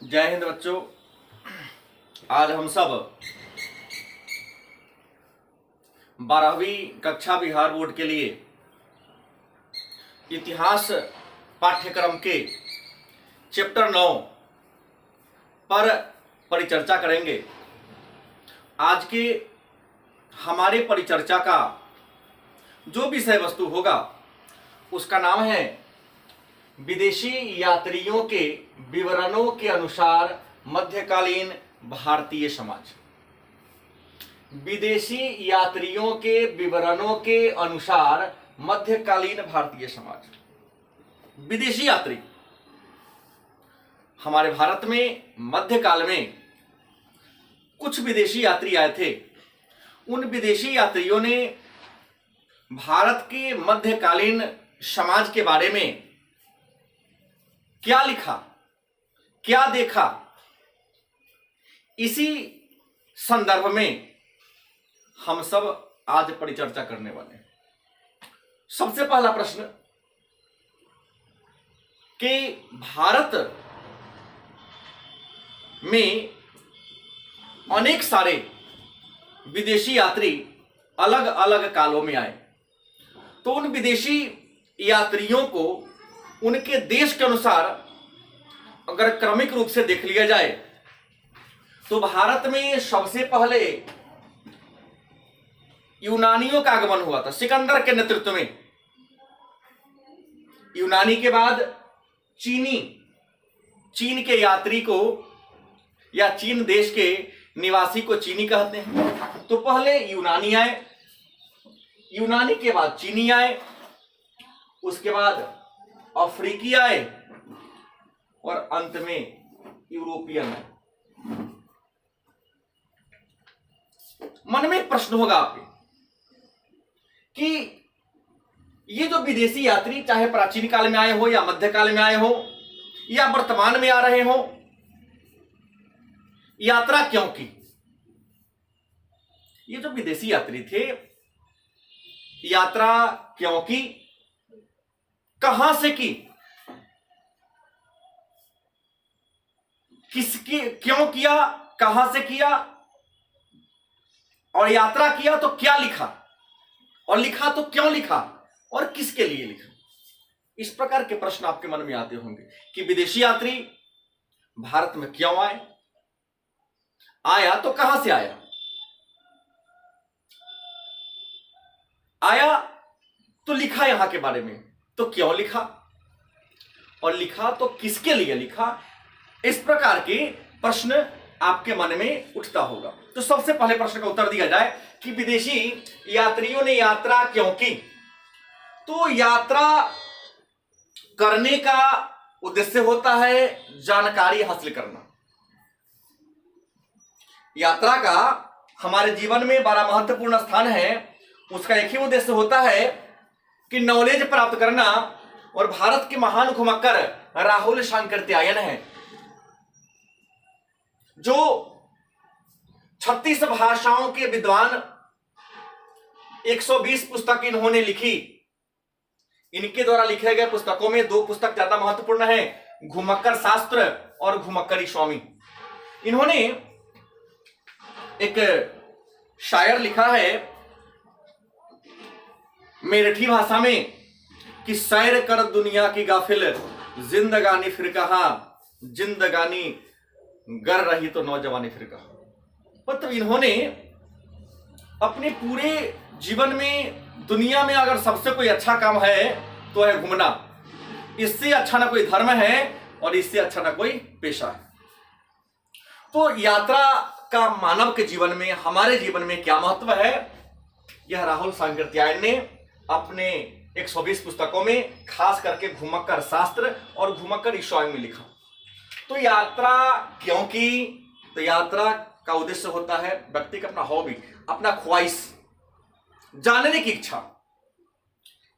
जय हिंद बच्चों। आज हम सब 12वीं कक्षा बिहार बोर्ड के लिए इतिहास पाठ्यक्रम के चैप्टर 9 पर परिचर्चा करेंगे। आज के हमारे परिचर्चा का जो विषय वस्तु होगा उसका नाम है विदेशी यात्रियों के विवरणों के अनुसार मध्यकालीन भारतीय समाज। विदेशी यात्रियों के विवरणों के अनुसार मध्यकालीन भारतीय समाज। विदेशी यात्री हमारे भारत में मध्यकाल में कुछ विदेशी यात्री आए थे। उन विदेशी यात्रियों ने भारत के मध्यकालीन समाज के बारे में क्या लिखा, क्या देखा, इसी संदर्भ में हम सब आज परिचर्चा करने वाले हैं। सबसे पहला प्रश्न कि भारत में अनेक सारे विदेशी यात्री अलग अलग कालों में आए, तो उन विदेशी यात्रियों को उनके देश के अनुसार अगर क्रमिक रूप से देख लिया जाए तो भारत में सबसे पहले यूनानियों का आगमन हुआ था सिकंदर के नेतृत्व में। यूनानी के बाद चीन के यात्री को या चीन देश के निवासी को चीनी कहते हैं। तो पहले यूनानी आए, यूनानी के बाद चीनी आए, उसके बाद अफ्रीकी आए और अंत में यूरोपियन आए। मन में एक प्रश्न होगा आपके कि ये जो विदेशी यात्री चाहे प्राचीन काल में आए हो या मध्यकाल में आए हो या वर्तमान में आ रहे हो, यात्रा क्यों की? ये जो विदेशी यात्री थे, यात्रा क्यों की, कहां से की, किसकी क्यों किया, कहां से किया, और यात्रा किया तो क्या लिखा, और लिखा तो क्यों लिखा, और किसके लिए लिखा? इस प्रकार के प्रश्न आपके मन में आते होंगे कि विदेशी यात्री भारत में क्यों आए, आया तो कहां से आया, आया तो लिखा यहां के बारे में तो क्यों लिखा, और लिखा तो किसके लिए लिखा। इस प्रकार के प्रश्न आपके मन में उठता होगा। तो सबसे पहले प्रश्न का उत्तर दिया जाए कि विदेशी यात्रियों ने यात्रा क्यों की। तो यात्रा करने का उद्देश्य होता है जानकारी हासिल करना। यात्रा का हमारे जीवन में बड़ा महत्वपूर्ण स्थान है। उसका एक ही उद्देश्य होता है कि नॉलेज प्राप्त करना। और भारत के महान घुमक्कर राहुल सांकृत्यायन हैं, जो 36 भाषाओं के विद्वान, 120 पुस्तक इन्होंने लिखी। इनके द्वारा लिखे गए पुस्तकों में 2 पुस्तक ज्यादा महत्वपूर्ण है, घुमक्कर शास्त्र और घुमक्करी स्वामी। इन्होंने एक शायर लिखा है मेरठी भाषा में कि सैर कर दुनिया की गाफिल, जिंदगानी फिर कहां, जिंदगानी गर रही तो नौजवानी फिर कहां। मतलब इन्होंने अपने पूरे जीवन में दुनिया में अगर सबसे कोई अच्छा काम है तो है घूमना। इससे अच्छा ना कोई धर्म है और इससे अच्छा ना कोई पेशा है। तो यात्रा का मानव के जीवन में, हमारे जीवन में क्या महत्व है, यह राहुल सांकृत्यायन ने अपने 120 पुस्तकों में खास करके घुमक्कर शास्त्र और घुमक्कर स्वामी में लिखा। तो यात्रा क्यों की? तो यात्रा का उद्देश्य होता है व्यक्ति का अपना हॉबी, अपना ख्वाहिश, जानने की इच्छा।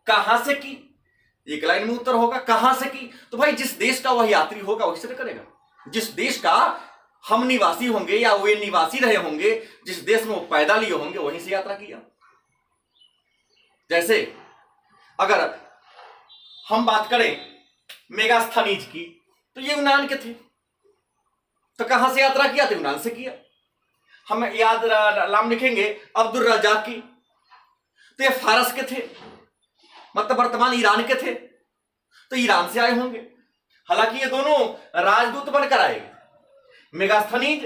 कहां से की? एक लाइन में उत्तर होगा, कहां से की? तो भाई जिस देश का वह यात्री होगा वही से करेगा। जिस देश का हम निवासी होंगे या वे निवासी रहे होंगे, जिस देश में वो पैदा लिए होंगे, वहीं से यात्रा किया। जैसे अगर हम बात करें मेगास्थनीज की, तो ये यूनान के थे। तो कहां से यात्रा किया? तो यूनान से किया। हम याद नाम लिखेंगे अब्दुल रज्जाक की, तो ये फारस के थे, मतलब वर्तमान ईरान के थे, तो ईरान से आए होंगे। हालांकि ये दोनों राजदूत बनकर आए। मेगास्थनीज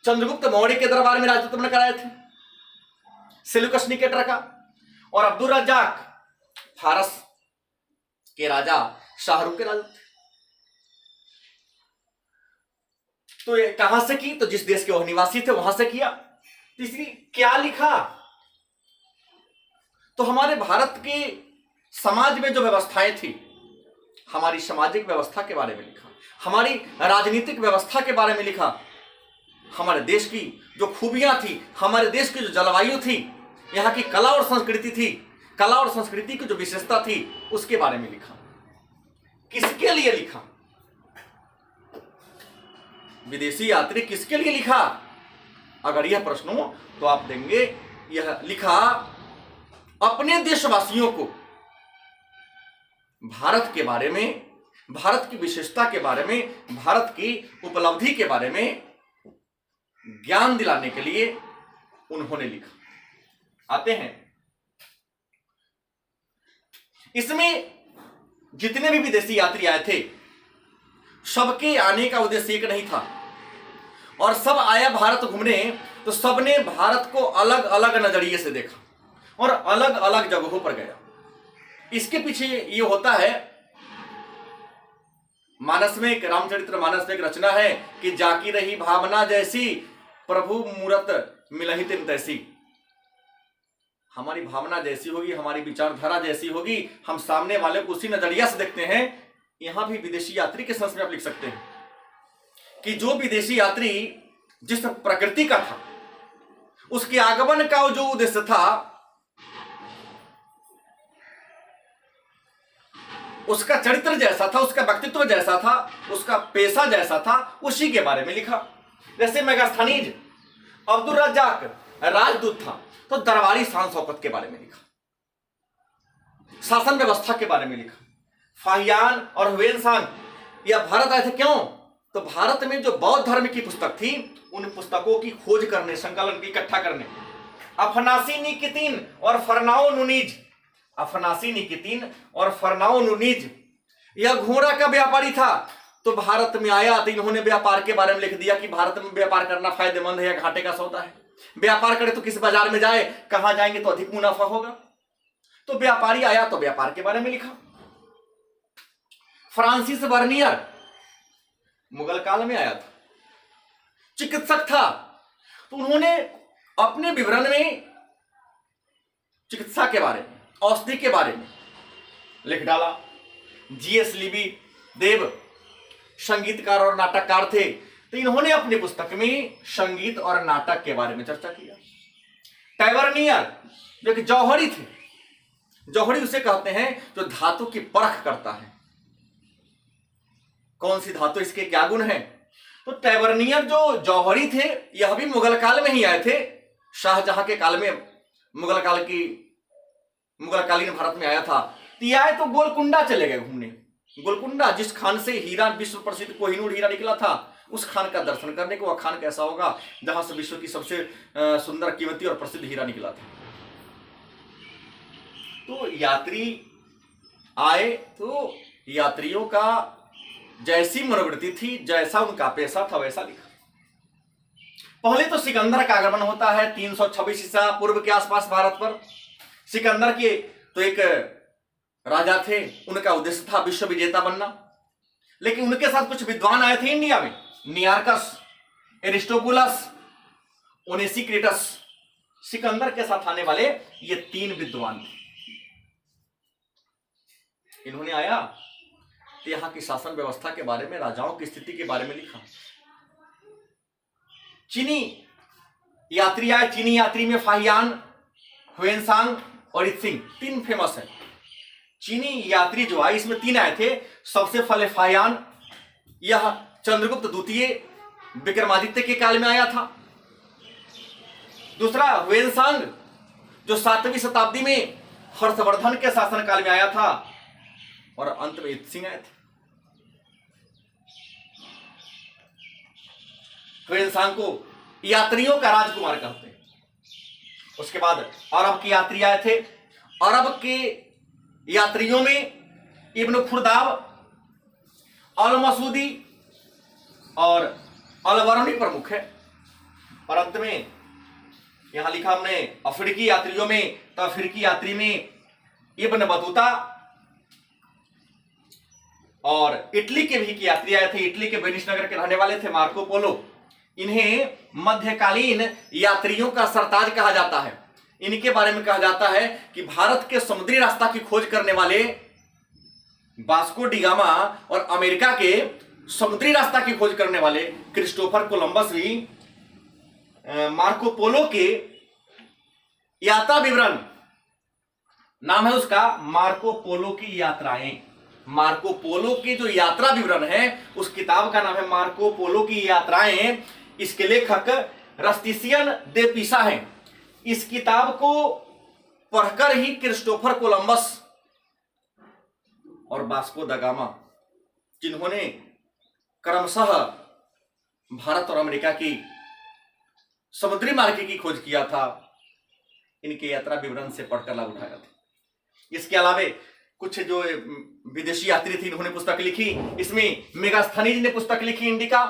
चंद्रगुप्त मौर्य के दरबार में राजदूत बनकर आए थे, सेल्यूकस निकेटर का, और अब्दुल रज्जाक फारस के राजा शाहरुख के राजदूत थे। तो ये कहां से की? तो जिस देश के वह निवासी थे वहां से किया। तीसरी, क्या लिखा? तो हमारे भारत के समाज में जो व्यवस्थाएं थी, हमारी सामाजिक व्यवस्था के बारे में लिखा, हमारी राजनीतिक व्यवस्था के बारे में लिखा, हमारे देश की जो खूबियां थी, हमारे देश की जो जलवायु थी, यहाँ की कला और संस्कृति थी, कला और संस्कृति की जो विशेषता थी, उसके बारे में लिखा। किसके लिए लिखा? विदेशी यात्री किसके लिए लिखा? अगर यह प्रश्न हो तो आप देंगे यह लिखा अपने देशवासियों को भारत के बारे में, भारत की विशेषता के बारे में, भारत की उपलब्धि के बारे में ज्ञान दिलाने के लिए उन्होंने लिखा। आते हैं, इसमें जितने भी विदेशी यात्री आए थे, सबके आने का उद्देश्य एक नहीं था, और सब आया भारत घूमने, तो सबने भारत को अलग अलग नजरिए से देखा और अलग अलग जगहों पर गया। इसके पीछे ये होता है, मानस में एक रामचरित्र मानस में एक रचना है कि जाकी रही भावना जैसी प्रभु मूरत मिलहि तिन तैसी। हमारी भावना जैसी होगी, हमारी विचारधारा जैसी होगी, हम सामने वाले को उसी नजरिया से देखते हैं। यहां भी विदेशी यात्री के सेंस में आप लिख सकते हैं कि जो विदेशी यात्री जिस प्रकृति का था, उसके आगमन का जो उद्देश्य था, उसका चरित्र जैसा था, उसका व्यक्तित्व जैसा था, उसका पेशा जैसा था, उसी के बारे में लिखा। जैसे मेगास्थनीज अब्दुल रज्जाक राजदूत था, तो दरबारी शान शौकत के बारे में लिखा, शासन व्यवस्था के बारे में लिखा। फाहियान और हुएनसांग यह भारत आए थे, क्यों? तो भारत में जो बौद्ध धर्म की पुस्तक थी, उन पुस्तकों की खोज करने, संकलन की, इकट्ठा करने। अफनासी निकितीन और फरनाओ नुनीज, अफनासी निकितीन और फरनाओ नुनीज यह घोड़ा का व्यापारी था, तो भारत में आया तो इन्होंने व्यापार के बारे में लिख दिया कि भारत में व्यापार करना फायदेमंद है या घाटे का सौदा है। व्यापार करे तो किस बाजार में जाए, कहां जाएंगे तो अधिक मुनाफा होगा। तो व्यापारी आया तो व्यापार के बारे में लिखा। फ्रांसिस वर्नियर मुगल काल में आया था, चिकित्सक था, तो उन्होंने अपने विवरण में चिकित्सा के बारे में, औषधि के बारे में लिख डाला। जीएस लिबी देव संगीतकार और नाटककार थे, तो इन्होंने अपनी पुस्तक में संगीत और नाटक के बारे में चर्चा किया। टैवर्नियर जो कि जौहरी थे, जौहरी उसे कहते हैं जो धातु की परख करता है, कौन सी धातु, इसके क्या गुण है। तो टैवर्नियर जो जौहरी थे, यह भी मुगल काल में ही आए थे। शाहजहां के काल में मुगलकालीन भारत में आया था। तो ये आए तो गोलकुंडा चले गए घूमने। गोलकुंडा, जिस खान से हीरा, विश्व प्रसिद्ध कोहिनूर हीरा निकला था, उस खान का दर्शन करने को। वह खान कैसा होगा जहां से विश्व की सबसे सुंदर, कीमती और प्रसिद्ध हीरा निकला था। तो यात्री आए तो यात्रियों का जैसी मनोवृत्ति थी, जैसा उनका पेशा था, वैसा लिखा। पहले तो सिकंदर का आगमन होता है 326 ईसा पूर्व के आसपास भारत पर। सिकंदर के तो एक राजा थे, उनका उद्देश्य था विश्व विजेता बनना, लेकिन उनके साथ कुछ विद्वान आए थे इंडिया में, नियार्कस, एरिस्टोबुलस, ओनेसिक्रिटस। सिकंदर के साथ आने वाले ये 3 विद्वान थे। इन्होंने आया तो यहां की शासन व्यवस्था के बारे में, राजाओं की स्थिति के बारे में लिखा। चीनी यात्री आए, चीनी यात्री में फाहियान, हुएनसांग और इत्सिंग 3 फेमस है। चीनी यात्री जो आए, इसमें 3 आए थे। सबसे पहले फाहियान, यह चंद्रगुप्त द्वितीय विक्रमादित्य के काल में आया था। दूसरा हुएनसांग जो 7वीं शताब्दी में हर्षवर्धन के शासन काल में आया था, और अंत में इत्सिंग आए थे। ह्वेनसांग को यात्रियों का राजकुमार कहते हैं। उसके बाद अरब के यात्री आए थे। अरब के यात्रियों में इब्न खुर्दाब, अल मसूदी और अल बरनी प्रमुख है। और अंत में यहां लिखा हमने अफ्रीकी यात्रियों में, तो अफ्रीकी यात्री में इब्न बतूता और इटली के भी यात्री आए थे। इटली के वेनिस नगर के रहने वाले थे मार्को पोलो। इन्हें मध्यकालीन यात्रियों का सरताज कहा जाता है। इनके बारे में कहा जाता है कि भारत के समुद्री रास्ता की खोज करने वाले वास्को डी गामा और अमेरिका के समुद्री रास्ता की खोज करने वाले क्रिस्टोफर कोलंबस भी मार्को पोलो के यात्रा विवरण, नाम है उसका मार्को पोलो की यात्राएं। मार्को पोलो की जो यात्रा विवरण है उस किताब का नाम है मार्को पोलो की यात्राएं। इसके लेखक रस्टिसियन दे पिसा हैं। इस किताब को पढ़कर ही क्रिस्टोफर कोलंबस और वास्को दा गामा, जिन्होंने क्रमशः भारत और अमेरिका की समुद्री मार्ग की खोज किया था, इनके यात्रा विवरण से पढ़कर लाभ उठाया था। इसके अलावा कुछ जो विदेशी यात्री थे इन्होंने पुस्तक लिखी। इसमें मेगास्थनीज ने पुस्तक लिखी इंडिका।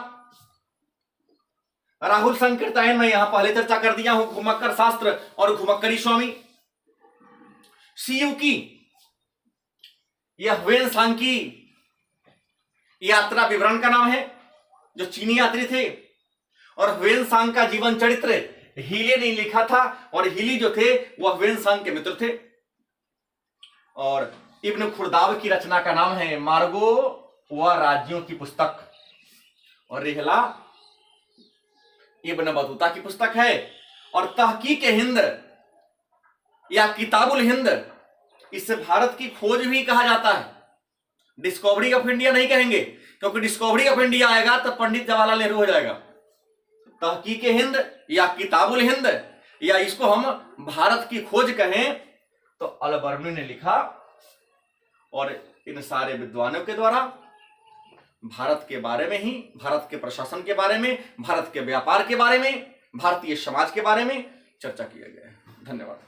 राहुल संकीर्तायन में यहां पहले चर्चा कर दिया हूं, घुमक्कर शास्त्र और घुमक्करी स्वामी। सीयूकी, यह ह्वेनसांग की यात्रा विवरण का नाम है, जो चीनी यात्री थे। और ह्वेनसांग का जीवन चरित्र हीले ने लिखा था, और हीली जो थे वह ह्वेनसांग के मित्र थे। और इब्न खुर्दाब की रचना का नाम है मार्गो व राज्यों की पुस्तक। और रेहला इब्न बतूता की पुस्तक है। और तहकीक हिंद या किताबुल हिंद, इससे भारत की खोज भी कहा जाता है। डिस्कवरी ऑफ इंडिया नहीं कहेंगे, क्योंकि डिस्कवरी ऑफ इंडिया आएगा तो पंडित जवाहरलाल नेहरू हो जाएगा। तहकीक हिंद या किताबुल हिंद, या इसको हम भारत की खोज कहें तो अल बरनी ने लिखा। और इन सारे विद्वानों के द्वारा भारत के बारे में ही, भारत के प्रशासन के बारे में, भारत के व्यापार के बारे में, भारतीय समाज के बारे में चर्चा किया गया है। धन्यवाद।